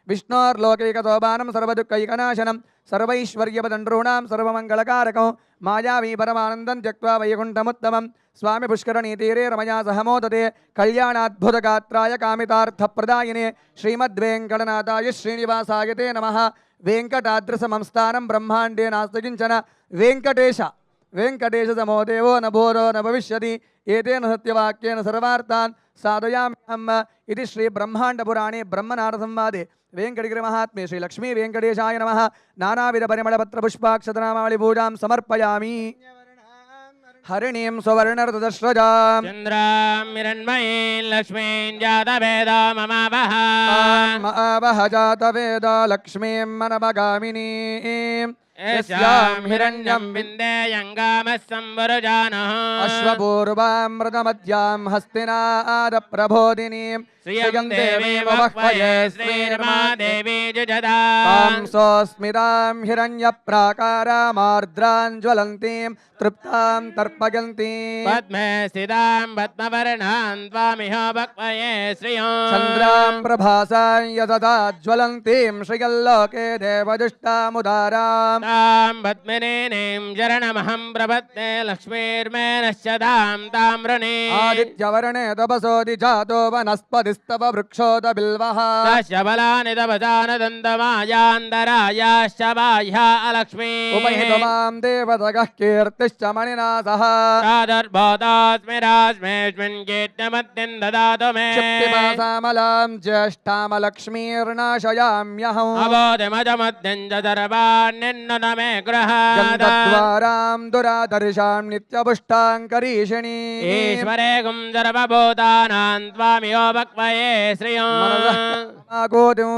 विष्णोर्लोकैकसोपानं सर्वदुःखैकनाशनं सर्वैश्वर्यपदण्डॄणां सर्वमङ्गलकारकं मायावी परमानन्दं त्यक्त्वा वैकुण्ठमुत्तमं स्वामी पुष्करणीतीरे रमया सह मोदते कल्याणाद्भुतगात्राय कामितार्थप्रदायिने श्रीमद्वेङ्कटनाथाय श्रीनिवासाय ते नमः। वेङ्कटाद्रिसंस्थानं ब्रह्माण्डे नास्ति किञ्चन वेङ्कटेश समो देवो न भूरो न भविष्यति एतेन सत्यवाक्येन सर्वार्थान् साधयाम्यहम् इति श्री ब्रह्माण्डपुराणे ब्रह्मनारदसंवादे वेङ्कटगिरिमहात्म्ये श्री लक्ष्मी वेङ्कटेशाय नमः। नानाविध परिमलपत्रपुष्पाक्षतनामावळि पूजां समर्पयामि। हरिणीं सुवर्णरतस्रजां चन्द्रां हिरण्मयीं लक्ष्मीं जातवेदो ममावह जातवेदो लक्ष्मीं मनमगामिनीं यस्यां हिरण्यं विन्देयङ्गामः संवरुजानः अश्वपूर्वामृतमध्यां हस्तिनादप्रबोधिनीं श्रियं देवीं वक्वये श्रीर्मादेवी जुजदां सोऽस्मितां हिरण्यप्राकारामार्द्रां ज्वलन्तीं तृप्तां तर्पयन्तीं पद्मे स्थितां पद्मवर्णां त्वामिह वक्वये श्रियं चन्द्रां प्रभासां यतता ज्वलन्तीं श्रियल्लोके देवदुष्टामुदारां तां पद्मिनीं शरणमहं प्रपद्ये लक्ष्मीर्मे नश्यतां ताम्रणे आदित्यवर्णे तपसोऽधि जातो वनस्पतिस्तव वृक्षोत बिल्वः तस्य बलानि तपसानदन्तमायान्तरायाश्च बाह्या अलक्ष्मी उपहितमां देवतगः कीर्तिश्च मणिना सह प्रादुर्भूतोऽस्मि रास्मेऽस्मिन् कीर्त्यमद्यं ददातु मे क्षिप्तिपासामलां ज्येष्ठामलक्ष्मीर्नाशयाम्यहम् अबोधिमजमद्यं च सर्वाण्यन्नुत मे गृहात् गन्धद्वारां दुरादर्शां नित्यपुष्टां करीषिणी ईश्वरे गुं सर्वभूतानां त्वामिहो वक्वये श्रियं कोटिं